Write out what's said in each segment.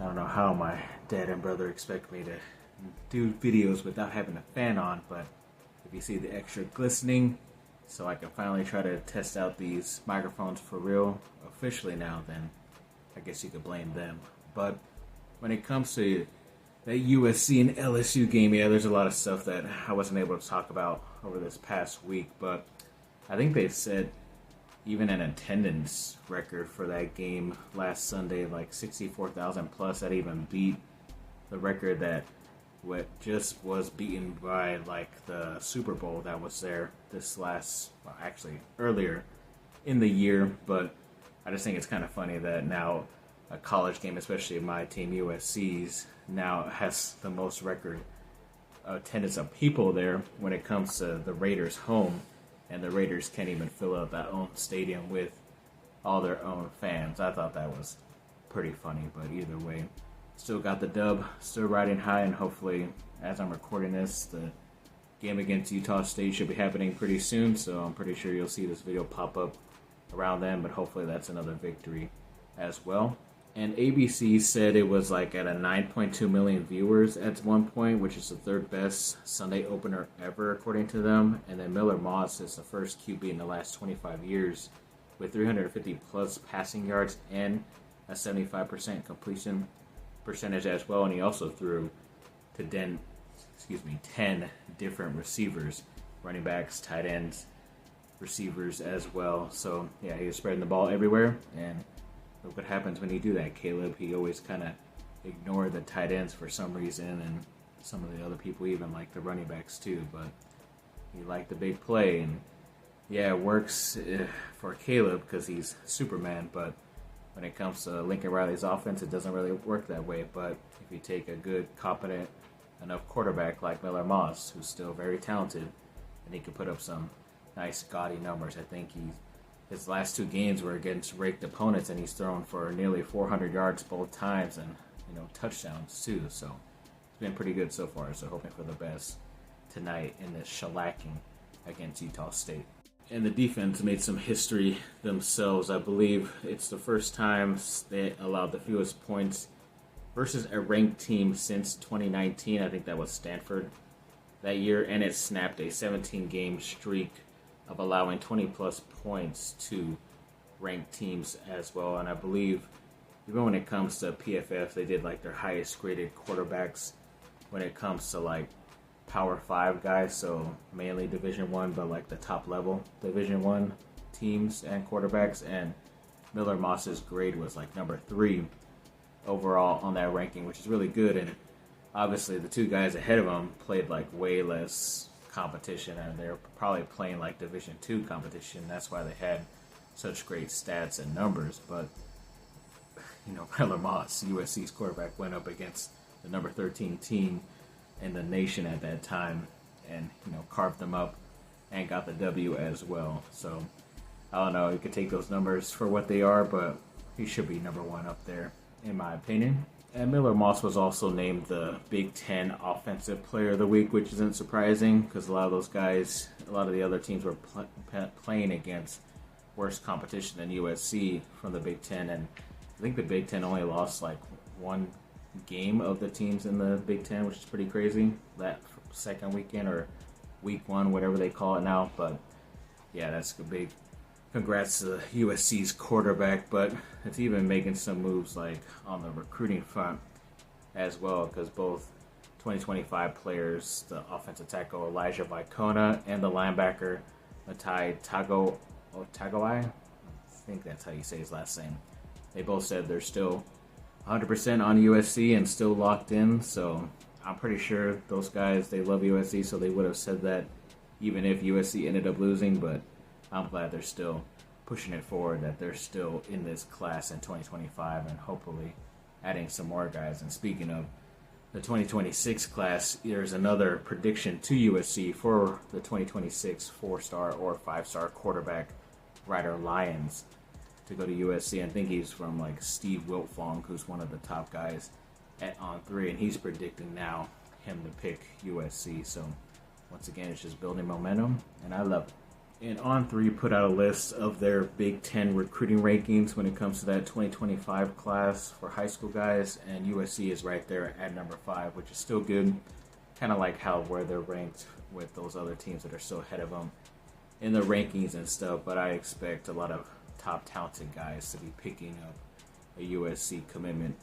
I don't know how my dad and brother expect me to do videos without having a fan on, but if you see the extra glistening, so I can finally try to test out these microphones for real officially now, then I guess you could blame them. But when it comes to that USC and LSU game, yeah, there's a lot of stuff that I wasn't able to talk about over this past week, but I think they said even an attendance record for that game last Sunday, like 64,000 plus, that even beat the record that what just was beaten by like the Super Bowl that was there this last, well, actually earlier in the year. But I just think it's kind of funny that now a college game, especially my team USC's, now has the most record attendance of people there when it comes to the Raiders home, and the Raiders can't even fill out their own stadium with all their own fans. I thought that was pretty funny, but either way, still got the dub, still riding high, and hopefully, as I'm recording this, the game against Utah State should be happening pretty soon, so I'm pretty sure you'll see this video pop up around then, but hopefully that's another victory as well. And ABC said it was like at a 9.2 million viewers at one point, which is the third best Sunday opener ever, according to them. And then Miller Moss is the first QB in the last 25 years with 350 plus passing yards and a 75% completion percentage as well. And he also threw to 10 different receivers, running backs, tight ends, receivers as well. So yeah, he was spreading the ball everywhere. And look what happens when you do that, Caleb. He always kind of ignored the tight ends for some reason, and some of the other people even like the running backs too. But he liked the big play, and yeah, it works for Caleb because he's Superman. But when it comes to Lincoln Riley's offense, it doesn't really work that way. But if you take a good, competent enough quarterback like Miller Moss, who's still very talented, and he can put up some nice, gaudy numbers. I think his last two games were against ranked opponents, and he's thrown for nearly 400 yards both times, and touchdowns too. So it's been pretty good so far. So hoping for the best tonight in this shellacking against Utah State. And the defense made some history themselves. I believe it's the first time they allowed the fewest points versus a ranked team since 2019. I think that was Stanford that year, and it snapped a 17-game streak of allowing 20-plus points to ranked teams as well. And I believe even when it comes to PFF, they did like their highest graded quarterbacks when it comes to like Power 5 guys, so mainly Division 1, but like the top level Division 1 teams and quarterbacks. And Miller Moss's grade was like number 3 overall on that ranking, which is really good. And obviously the two guys ahead of him played like way less competition, and they're probably playing like Division 2 competition. That's why they had such great stats and numbers. But Miller Moss, USC's quarterback, went up against the number 13 team in the nation at that time, and carved them up and got the W as well. So I don't know, you could take those numbers for what they are, but he should be number 1 up there in my opinion. And Miller Moss was also named the Big Ten Offensive Player of the Week, which isn't surprising because a lot of the other teams were playing against worse competition than USC from the Big Ten. And I think the Big Ten only lost like one game of the teams in the Big Ten, which is pretty crazy, that second weekend or week 1, whatever they call it now. But yeah, that's a big congrats to USC's quarterback, but it's even making some moves like on the recruiting front as well, because both 2025 players, the offensive tackle Elijah Vicona and the linebacker Tagoa'I, I think that's how you say his last name, they both said they're still 100% on USC and still locked in. So I'm pretty sure those guys, they love USC, so they would have said that even if USC ended up losing. But I'm glad they're still pushing it forward, that they're still in this class in 2025, and hopefully adding some more guys. And speaking of the 2026 class, there's another prediction to USC for the 2026 4-star or 5-star quarterback, Ryder Lyons, to go to USC. I think he's from like Steve Wiltfong, who's one of the top guys at On3, and he's predicting now him to pick USC. So once again, it's just building momentum, and I love it. And On3 put out a list of their Big Ten recruiting rankings when it comes to that 2025 class for high school guys, and USC is right there at number 5, which is still good. Kind of like where they're ranked with those other teams that are still ahead of them in the rankings and stuff, but I expect a lot of top talented guys to be picking up a USC commitment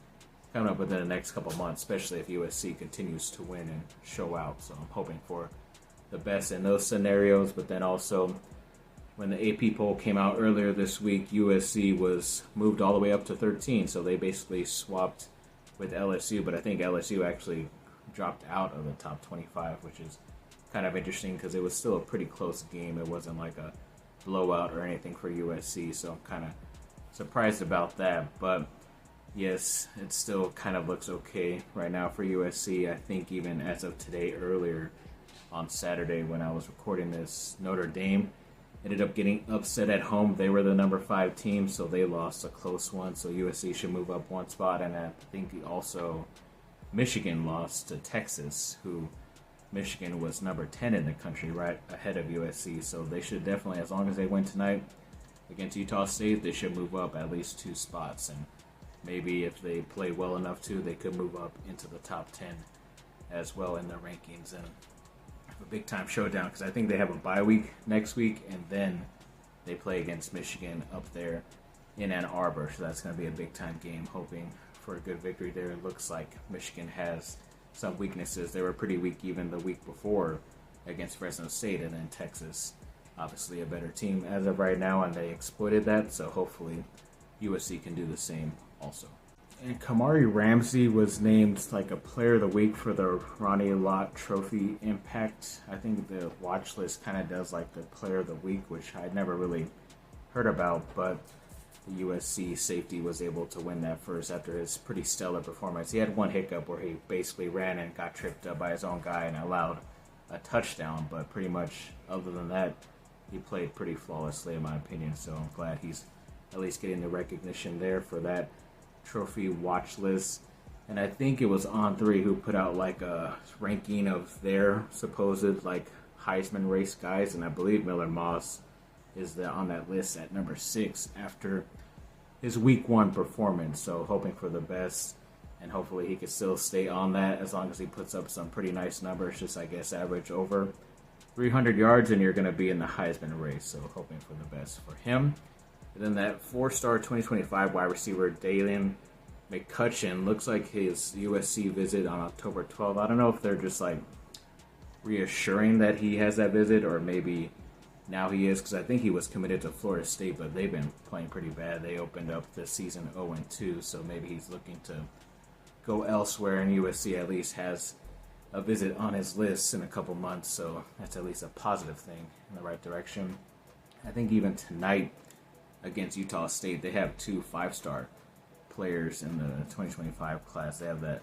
coming up within the next couple months, especially if USC continues to win and show out. So I'm hoping for the best in those scenarios, but then also when the AP poll came out earlier this week, USC was moved all the way up to 13, so they basically swapped with LSU, but I think LSU actually dropped out of the top 25, which is kind of interesting because it was still a pretty close game. It wasn't like a blowout or anything for USC, so I'm kind of surprised about that, but yes, it still kind of looks okay right now for USC. I think even as of today, earlier on Saturday when I was recording this, Notre Dame ended up getting upset at home. They were the number 5 team, so they lost a close one. So USC should move up one spot. And I think also Michigan lost to Texas, who Michigan was number 10 in the country, right ahead of USC. So they should definitely, as long as they win tonight against Utah State, they should move up at least 2 spots. And maybe if they play well enough too, they could move up into the top 10 as well in the rankings and have a big time showdown, because I think they have a bye week next week and then they play against Michigan up there in Ann Arbor. So that's going to be a big time game, hoping for a good victory there. It looks like Michigan has some weaknesses. They were pretty weak even the week before against Fresno State, and then Texas, obviously a better team as of right now, and they exploited that. So hopefully USC can do the same also. And Kamari Ramsey was named like a player of the week for the Ronnie Lott Trophy Impact. I think the watch list kind of does like the player of the week, which I'd never really heard about, but the USC safety was able to win that first after his pretty stellar performance. He had one hiccup where he basically ran and got tripped up by his own guy and allowed a touchdown, but pretty much other than that, he played pretty flawlessly in my opinion. So I'm glad he's at least getting the recognition there for that trophy watch list. And I think it was On3 who put out like a ranking of their supposed like Heisman race guys, and I believe Miller Moss is on that list at number 6 after his week 1 performance. So hoping for the best, and hopefully he can still stay on that as long as he puts up some pretty nice numbers, just I guess average over 300 yards and you're going to be in the Heisman race. So hoping for the best for him. And then that 4-star 2025 wide receiver, Dalen McCutcheon, looks like his USC visit on October 12th. I don't know if they're just like reassuring that he has that visit, or maybe now he is, because I think he was committed to Florida State, but they've been playing pretty bad. They opened up the season 0-2, so maybe he's looking to go elsewhere, and USC at least has a visit on his list in a couple months, so that's at least a positive thing in the right direction. I think even tonight against Utah State, they have 2 5-star players in the 2025 class. They have that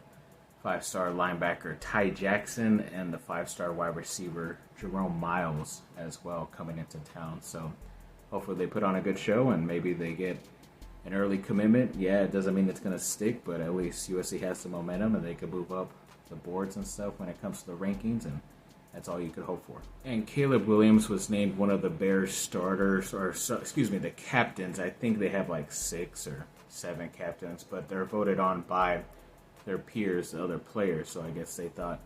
5-star linebacker Ty Jackson and the 5-star wide receiver Jerome Miles as well coming into town. So hopefully they put on a good show and maybe they get an early commitment. Yeah, it doesn't mean it's going to stick, but at least USC has some momentum and they can move up the boards and stuff when it comes to the rankings, and that's all you could hope for. And Caleb Williams was named one of the Bears starters, or the captains. I think they have like 6 or 7 captains, but they're voted on by their peers, the other players. So I guess they thought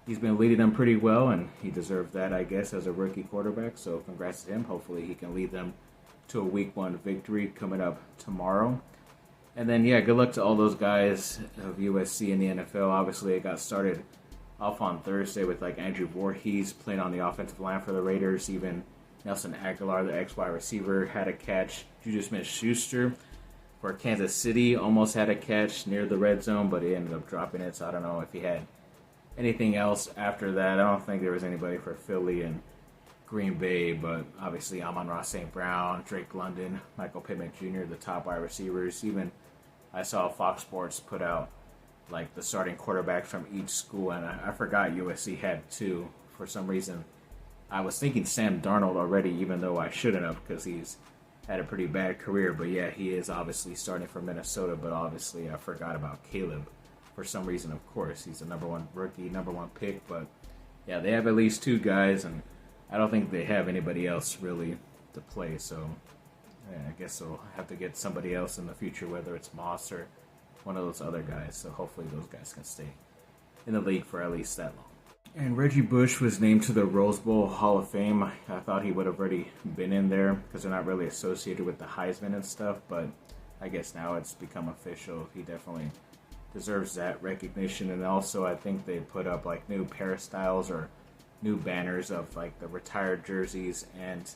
he's been leading them pretty well, and he deserved that, I guess, as a rookie quarterback. So congrats to him. Hopefully he can lead them to a week 1 victory coming up tomorrow. And then, yeah, good luck to all those guys of USC in the NFL. Obviously, it got started off on Thursday with like Andrew Voorhees playing on the offensive line for the Raiders. Even Nelson Aguilar, the ex-wide receiver, had a catch. Juju Smith-Schuster for Kansas City almost had a catch near the red zone, but he ended up dropping it. So I don't know if he had anything else after that. I don't think there was anybody for Philly and Green Bay, but obviously Amon-Ra St. Brown, Drake London, Michael Pittman Jr., the top wide receivers. Even I saw Fox Sports put out like the starting quarterbacks from each school, and I forgot USC had 2 for some reason. I was thinking Sam Darnold already, even though I shouldn't have, because he's had a pretty bad career. But yeah, he is obviously starting for Minnesota, but obviously I forgot about Caleb for some reason. Of course, he's a number 1 rookie, number 1 pick, but yeah, they have at least 2 guys, and I don't think they have anybody else really to play, so yeah, I guess they'll have to get somebody else in the future, whether it's Moss or one of those other guys. So hopefully those guys can stay in the league for at least that long. And Reggie Bush was named to the Rose Bowl Hall of Fame. I thought he would have already been in there because they're not really associated with the Heisman and stuff, but I guess now it's become official. He definitely deserves that recognition. And also I think they put up like new peristyles or new banners of like the retired jerseys and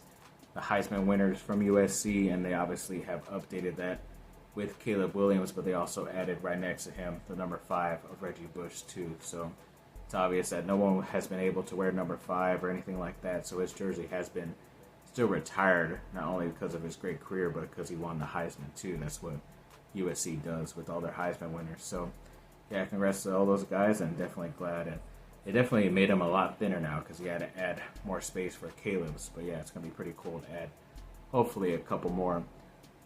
the Heisman winners from USC, and they obviously have updated that with Caleb Williams, but they also added right next to him the number 5 of Reggie Bush too. So it's obvious that no one has been able to wear number 5 or anything like that, so his jersey has been still retired, not only because of his great career, but because he won the Heisman too. That's what USC does with all their Heisman winners. So yeah, congrats to all those guys, and definitely glad. And it definitely made him a lot thinner now because he had to add more space for Caleb's. But yeah, it's going to be pretty cool to add hopefully a couple more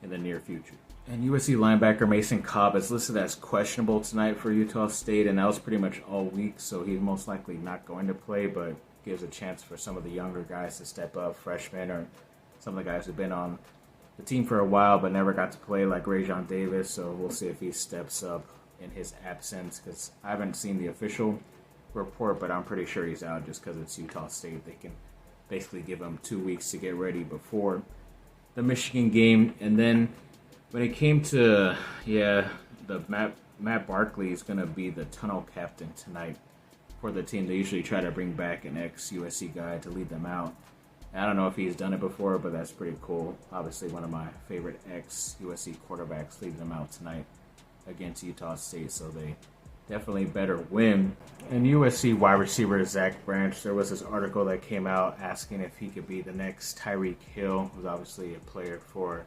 in the near future. And USC linebacker Mason Cobb is listed as questionable tonight for Utah State, and that was pretty much all week, so he's most likely not going to play, but gives a chance for some of the younger guys to step up, freshmen or some of the guys who've been on the team for a while but never got to play, like Rajon Davis. So we'll see if he steps up in his absence, because I haven't seen the official report, but I'm pretty sure he's out just because it's Utah State. They can basically give him 2 weeks to get ready before the Michigan game. And then when it came to, the Matt Barkley is going to be the tunnel captain tonight for the team. They usually try to bring back an ex-USC guy to lead them out. I don't know if he's done it before, but that's pretty cool. Obviously one of my favorite ex-USC quarterbacks leading them out tonight against Utah State, so they definitely better win. And USC wide receiver Zach Branch, there was this article that came out asking if he could be the next Tyreek Hill, who's obviously a player for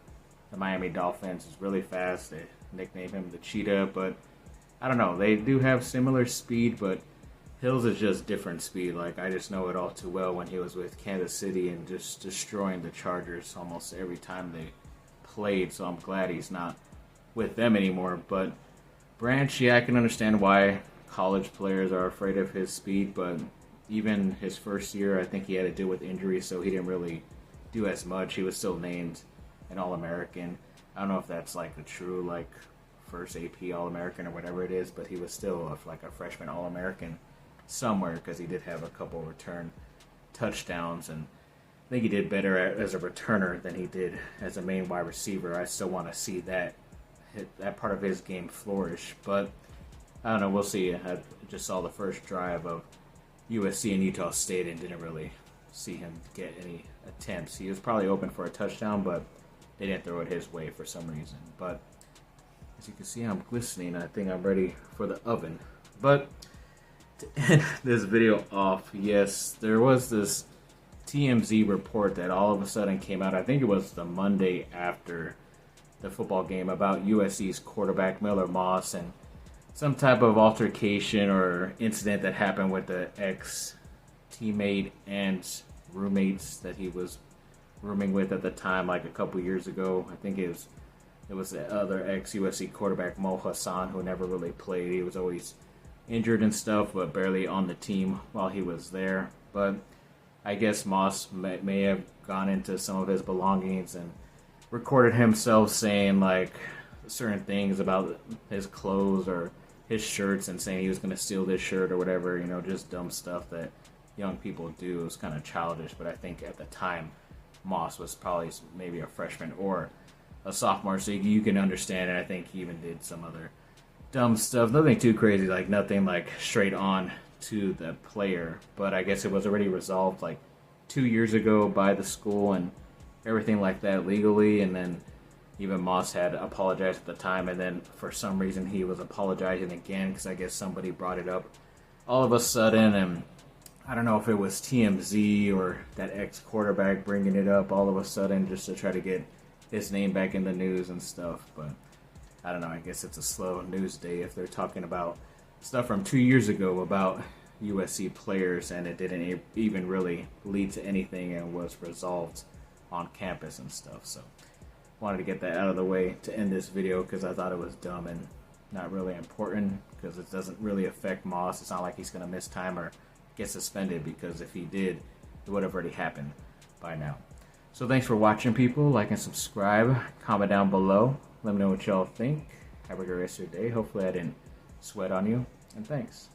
the Miami Dolphins. He's really fast. They nickname him the Cheetah, but I don't know. They do have similar speed, but Hills is just different speed. Like, I just know it all too well when he was with Kansas City and just destroying the Chargers almost every time they played, so I'm glad he's not with them anymore. But Branch, yeah, I can understand why college players are afraid of his speed, but even his first year, I think he had to deal with injuries, so he didn't really do as much. He was still named an All-American. I don't know if that's like the true like first AP All-American or whatever it is, but he was still like a freshman All-American somewhere because he did have a couple return touchdowns, and I think he did better as a returner than he did as a main wide receiver. I still want to see that part of his game flourish, but I don't know, we'll see. I just saw the first drive of USC and Utah State and didn't really see him get any attempts. He was probably open for a touchdown, but they didn't throw it his way for some reason. But as you can see, I'm glistening. I think I'm ready for the oven. But to end this video off, yes, there was this TMZ report that all of a sudden came out. I think it was the Monday after the football game about USC's quarterback Miller Moss and some type of altercation or incident that happened with the ex-teammate and roommates that he was rooming with at the time, like a couple years ago. I think it was the other ex-USC quarterback, Mo Hassan, who never really played. He was always injured and stuff, but barely on the team while he was there. But I guess Moss may have gone into some of his belongings and recorded himself saying like certain things about his clothes or his shirts and saying he was going to steal this shirt or whatever, just dumb stuff that young people do. It was kind of childish, but I think at the time Moss was probably maybe a freshman or a sophomore, so you can understand it. I think he even did some other dumb stuff, nothing too crazy, like nothing like straight on to the player, but I guess it was already resolved like 2 years ago by the school and everything like that legally, and then even Moss had apologized at the time, and then for some reason he was apologizing again because I guess somebody brought it up all of a sudden, and I don't know if it was TMZ or that ex-quarterback bringing it up all of a sudden just to try to get his name back in the news and stuff, but I don't know, I guess it's a slow news day if they're talking about stuff from 2 years ago about USC players and it didn't even really lead to anything and was resolved on campus and stuff. So wanted to get that out of the way to end this video because I thought it was dumb and not really important because it doesn't really affect Moss. It's not like he's going to miss time or get suspended, because if he did, it would have already happened by now. So thanks for watching, people. Like and subscribe. Comment down below. Let me know what y'all think. Have a great rest of your day. Hopefully I didn't sweat on you. And thanks.